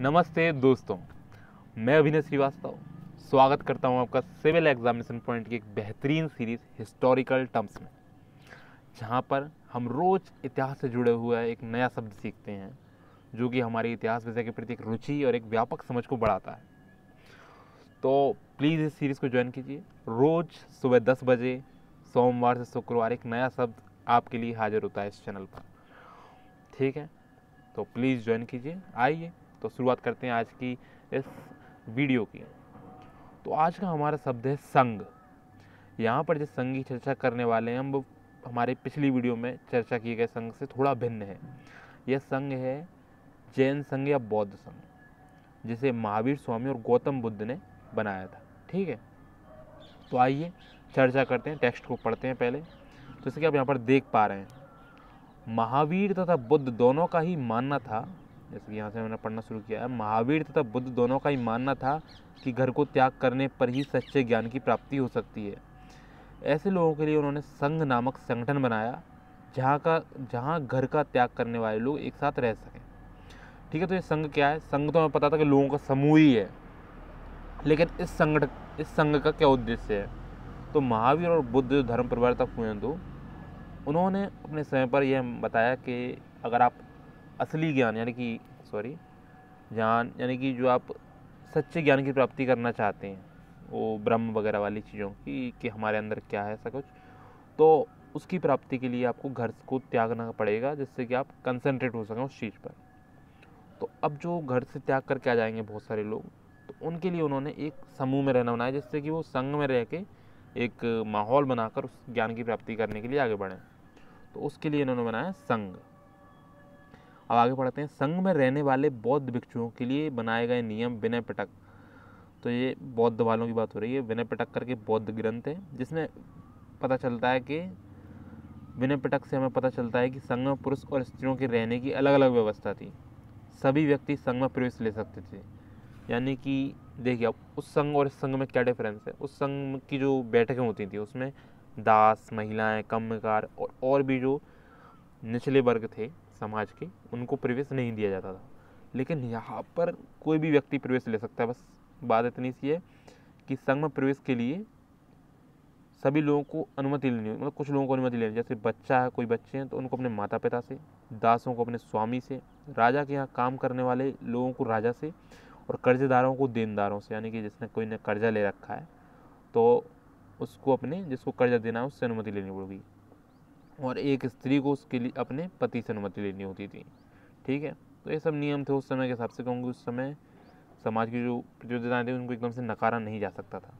नमस्ते दोस्तों, मैं अभिनय श्रीवास्तव स्वागत करता हूं आपका सिविल एग्जामिनेशन पॉइंट की एक बेहतरीन सीरीज़ हिस्टोरिकल टर्म्स में, जहां पर हम रोज़ इतिहास से जुड़े हुए एक नया शब्द सीखते हैं जो कि हमारी इतिहास विषय के प्रति एक रुचि और एक व्यापक समझ को बढ़ाता है। तो प्लीज़ इस सीरीज़ को ज्वाइन कीजिए। रोज़ सुबह 10 बजे सोमवार से शुक्रवार एक नया शब्द आपके लिए हाजिर होता है इस चैनल पर। ठीक है, तो प्लीज़ ज्वाइन कीजिए। आइए तो शुरुआत करते हैं आज की इस वीडियो की। तो आज का हमारा शब्द है संघ। यहाँ पर जिस संघ की चर्चा करने वाले हैं हम, वो हमारे पिछली वीडियो में चर्चा किए गए संघ से थोड़ा भिन्न है। यह संघ है जैन संघ या बौद्ध संघ, जिसे महावीर स्वामी और गौतम बुद्ध ने बनाया था। ठीक है, तो आइए चर्चा करते हैं, टेक्स्ट को पढ़ते हैं पहले। तो जैसे कि आप यहाँ पर देख पा रहे हैं, महावीर तथा बुद्ध दोनों का ही मानना था, जैसे कि यहाँ से मैंने पढ़ना शुरू किया है, महावीर तथा बुद्ध दोनों का ही मानना था कि घर को त्याग करने पर ही सच्चे ज्ञान की प्राप्ति हो सकती है। ऐसे लोगों के लिए उन्होंने संघ नामक संगठन बनाया, जहाँ घर का त्याग करने वाले लोग एक साथ रह सकें। ठीक है, तो ये संघ क्या है? संघ तो हमें पता था कि लोगों का समूह ही है, लेकिन इस संघ का क्या उद्देश्य है? तो महावीर और बुद्ध जो धर्म परिवर्तक हुए हैं, उन्होंने अपने समय पर यह बताया कि अगर आप असली ज्ञान यानी कि जो आप सच्चे ज्ञान की प्राप्ति करना चाहते हैं, वो ब्रह्म वगैरह वाली चीज़ों की, कि हमारे अंदर क्या है ऐसा कुछ, तो उसकी प्राप्ति के लिए आपको घर को त्यागना पड़ेगा, जिससे कि आप कंसंट्रेट हो सकें उस चीज़ पर। तो अब जो घर से त्याग करके आ जाएंगे बहुत सारे लोग, तो उनके लिए उन्होंने एक समूह में रहना बनाया, जिससे कि वो संघ में रह के एक माहौल बनाकर उस ज्ञान की प्राप्ति करने के लिए आगे बढ़ें। तो उसके लिए इन्होंने बनाया संघ। अब आगे पढ़ते हैं। संघ में रहने वाले बौद्ध भिक्षुओं के लिए बनाए गए नियम विनय पिटक। तो ये बौद्ध वालों की बात हो रही है। विनय पिटक करके बौद्ध ग्रंथ है, जिसमें पता चलता है कि विनय पिटक से हमें पता चलता है कि संघ में पुरुष और स्त्रियों के रहने की अलग अलग व्यवस्था थी। सभी व्यक्ति संघ में प्रवेश ले सकते थे। यानी कि देखिए, अब उस संघ और इस संघ में क्या डिफरेंस है। उस संघ की जो बैठकें होती थी, उसमें दास, महिलाएं, कम्मकार और भी जो निचले वर्ग थे समाज के, उनको प्रवेश नहीं दिया जाता था। लेकिन यहाँ पर कोई भी व्यक्ति प्रवेश ले सकता है। बस बात इतनी सी है कि संघ में प्रवेश के लिए सभी लोगों को अनुमति लेनी होगी। मतलब कुछ लोगों को अनुमति लेनी, जैसे बच्चा है, कोई बच्चे हैं तो उनको अपने माता पिता से, दासों को अपने स्वामी से, राजा के यहाँ काम करने वाले लोगों को राजा से, और कर्जदारों को देनदारों से। यानी कि जिसने कोई ने कर्जा ले रखा है तो उसको अपने, जिसको कर्जा देना है, उससे अनुमति लेनी पड़ेगी। और एक स्त्री को उसके लिए अपने पति से अनुमति लेनी होती थी। ठीक है, तो ये सब नियम थे उस समय के हिसाब से, क्योंकि उस समय समाज की जो प्रतियोगिताएं थी उनको एकदम से नकारा नहीं जा सकता था।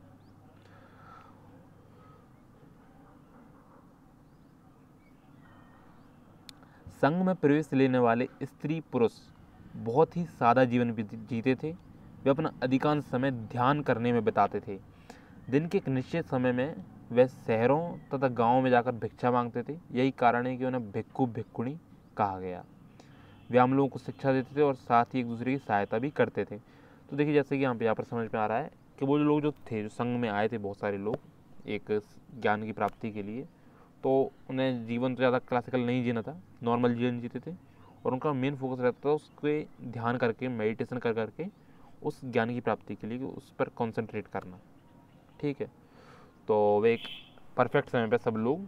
संघ में प्रवेश लेने वाले स्त्री पुरुष बहुत ही सादा जीवन जीते थे। वे अपना अधिकांश समय ध्यान करने में बिताते थे। दिन के एक निश्चित समय में वे शहरों तथा गांवों में जाकर भिक्षा मांगते थे। यही कारण है कि उन्हें भिक्खु भिक्खुणी कहा गया। वे आम लोगों को शिक्षा देते थे और साथ ही एक दूसरे की सहायता भी करते थे। तो देखिए, जैसे कि यहाँ पर समझ में आ रहा है कि वो लोग जो थे, जो संघ में आए थे, बहुत सारे लोग एक ज्ञान की प्राप्ति के लिए, तो उन्हें जीवन तो ज़्यादा क्लासिकल नहीं जीना था, नॉर्मल जीवन जीते थे। और उनका मेन फोकस रहता था उसके ध्यान करके, मेडिटेशन कर करके उस ज्ञान की प्राप्ति के लिए, उस पर कॉन्सेंट्रेट करना। ठीक है, तो वे एक परफेक्ट समय पे सब लोग,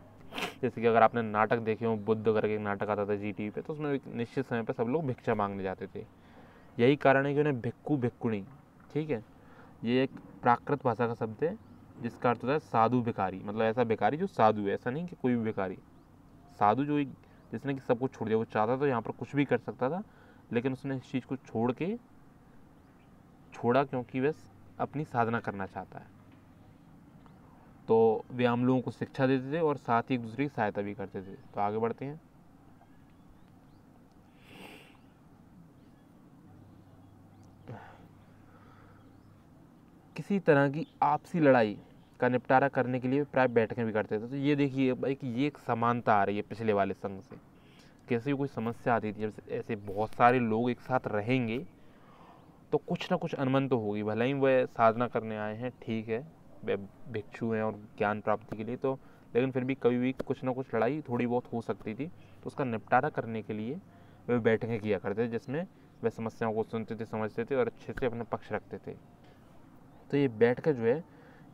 जैसे कि अगर आपने नाटक देखे हो, बुद्ध करके एक नाटक आता था जी पे, तो उसमें एक निश्चित समय पे सब लोग भिक्षा मांगने जाते थे। यही कारण है कि उन्हें भिक्खु भिक्खुणी, ठीक है, ये एक प्राकृत भाषा का शब्द है जिसका अर्थ होता है साधु भिखारी। मतलब ऐसा भिखारी जो साधु है, ऐसा नहीं कि कोई भी भिखारी। साधु जो जिसने कि सब कुछ छोड़ दिया, वो चाहता तो यहाँ पर कुछ भी कर सकता था, लेकिन उसने इस चीज़ को छोड़ा क्योंकि वह अपनी साधना करना चाहता है। तो वे आम लोगों को शिक्षा देते थे और साथ ही एक दूसरे की सहायता भी करते थे। तो आगे बढ़ते हैं। किसी तरह की आपसी लड़ाई का निपटारा करने के लिए प्राय बैठकें भी करते थे। तो ये देखिए, ये एक समानता आ रही है पिछले वाले संघ से। कैसे कोई समस्या आती थी, जब ऐसे बहुत सारे लोग एक साथ रहेंगे तो कुछ ना कुछ अनबन तो होगी। भले ही वह साधना करने आए हैं, ठीक है, वे भिक्षु हैं और ज्ञान प्राप्ति के लिए, तो लेकिन फिर भी कभी भी कुछ ना कुछ लड़ाई थोड़ी बहुत हो सकती थी। तो उसका निपटारा करने के लिए वे बैठकें किया करते थे, जिसमें वह समस्याओं को सुनते थे, समझते थे और अच्छे से अपना पक्ष रखते थे। तो ये बैठकें जो है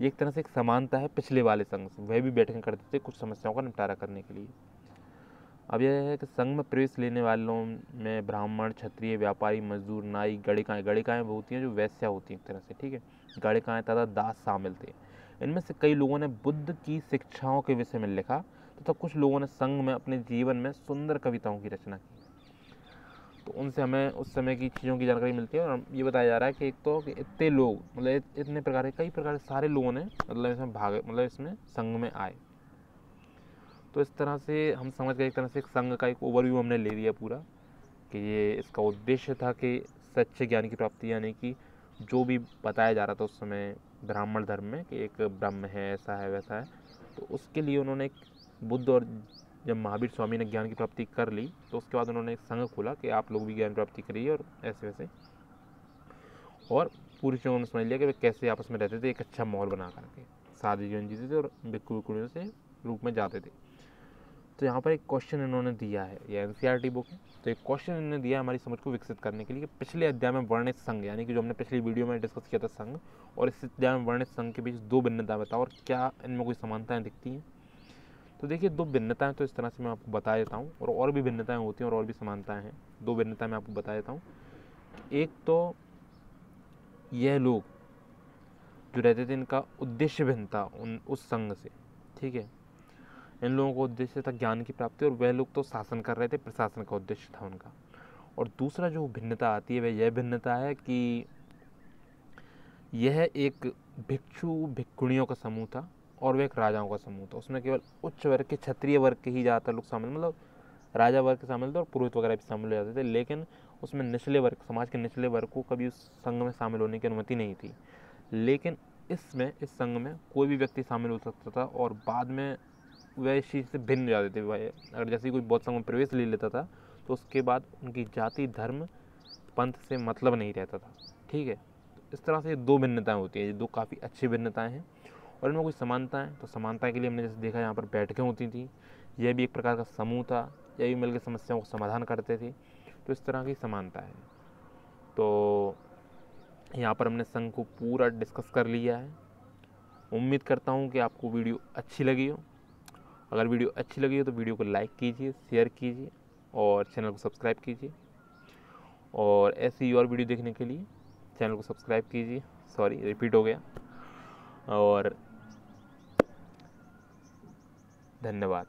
ये एक तरह से एक समानता है पिछले वाले संघ से, वह भी बैठकें करते थे कुछ समस्याओं का निपटारा करने के लिए। अब यह है कि संघ में प्रवेश लेने वालों में ब्राह्मण, क्षत्रिय, व्यापारी, मजदूर, नाई, गणिकाएँ वो होती हैं जो वैश्या होती हैं एक तरह से, ठीक है, गणिकाएँ तथा दास शामिल थे। इनमें से कई लोगों ने बुद्ध की शिक्षाओं के विषय में लिखा तथा कुछ लोगों ने संघ में अपने जीवन में सुंदर कविताओं की रचना की। तो उनसे हमें उस समय की चीज़ों की जानकारी मिलती है और ये बताया जा रहा है कि एक तो कि इतने लोग मतलब इतने प्रकार के कई प्रकार के सारे लोगों ने मतलब इसमें भाग मतलब इसमें संघ में आए। तो इस तरह से हम समझ गए एक तरह से एक संघ का एक ओवरव्यू हमने ले लिया पूरा कि ये इसका उद्देश्य था कि सच्चे ज्ञान की प्राप्ति, यानी कि जो भी बताया जा रहा था उस समय ब्राह्मण धर्म में कि एक ब्रह्म है, ऐसा है वैसा है, तो उसके लिए उन्होंने एक बुद्ध और जब महावीर स्वामी ने ज्ञान की प्राप्ति कर ली तो उसके बाद उन्होंने एक संघ खोला कि आप लोग भी ज्ञान प्राप्ति करिए और ऐसे वैसे, और पूरी चीज़ों ने समझ लिया कि वे कैसे आपस में रहते थे, एक अच्छा माहौल बना करके सादे जीवन जीते थे और भिक्षु भिक्षुणियों से रूप में जाते थे। तो यहाँ पर एक क्वेश्चन इन्होंने दिया है, ये एनसीईआरटी बुक है, तो एक क्वेश्चन इन्होंने दिया है हमारी समझ को विकसित करने के लिए कि पिछले अध्याय में वर्णित संघ, यानी कि जो हमने पिछली वीडियो में डिस्कस किया था संघ, और इस अध्याय में वर्णित संघ के बीच दो भिन्नता बताओ और क्या इनमें कोई समानताएं दिखती हैं। तो देखिए दो भिन्नताएं तो इस तरह से मैं आपको बता देता हूँ, और भी भिन्नताएं होती हैं और भी समानताएं हैं। दो भिन्नताएं मैं आपको बता देता हूँ। एक तो यह लोग जो रहते थे इनका उद्देश्य भिन्न था उस संघ से, ठीक है, इन लोगों का उद्देश्य था ज्ञान की प्राप्ति और वह लोग तो शासन कर रहे थे, प्रशासन का उद्देश्य था उनका। और दूसरा जो भिन्नता आती है वह यह भिन्नता है कि यह एक भिक्षु भिक्षुणियों का समूह था और वह एक राजाओं का समूह था। उसमें केवल उच्च वर्ग के क्षत्रिय वर्ग के ही ज़्यादातर लोग शामिल, मतलब राजा वर्ग के शामिल थे और पुरोहित वगैरह भी शामिल हो जाते थे, लेकिन उसमें निचले वर्ग, समाज के निचले वर्ग को कभी उस संघ में शामिल होने की अनुमति नहीं थी। लेकिन इस संघ में कोई भी व्यक्ति शामिल हो सकता था और बाद में वह इस चीज़ से भिन्न हो जाते थे। वह अगर जैसे कोई बौद्ध संघ में प्रवेश ले लेता था तो उसके बाद उनकी जाति, धर्म, पंथ से मतलब नहीं रहता था, ठीक है। इस तरह से दो भिन्नताएं होती हैं, ये दो काफ़ी अच्छी भिन्नताएं हैं। और इनमें कुछ समानताएं, तो समानता के लिए हमने जैसे देखा यहाँ पर बैठकें होती थी, यह भी एक प्रकार का समूह था, यह भी मिलकर समस्याओं को समाधान करते थे, तो इस तरह की समानता है। तो यहाँ पर हमने संघ को पूरा डिस्कस कर लिया है। उम्मीद करता हूँ कि आपको वीडियो अच्छी लगी हो। अगर वीडियो अच्छी लगी हो तो वीडियो को लाइक कीजिए, शेयर कीजिए और चैनल को सब्सक्राइब कीजिए। और ऐसी ही और वीडियो देखने के लिए चैनल को सब्सक्राइब कीजिए, सॉरी रिपीट हो गया, और धन्यवाद।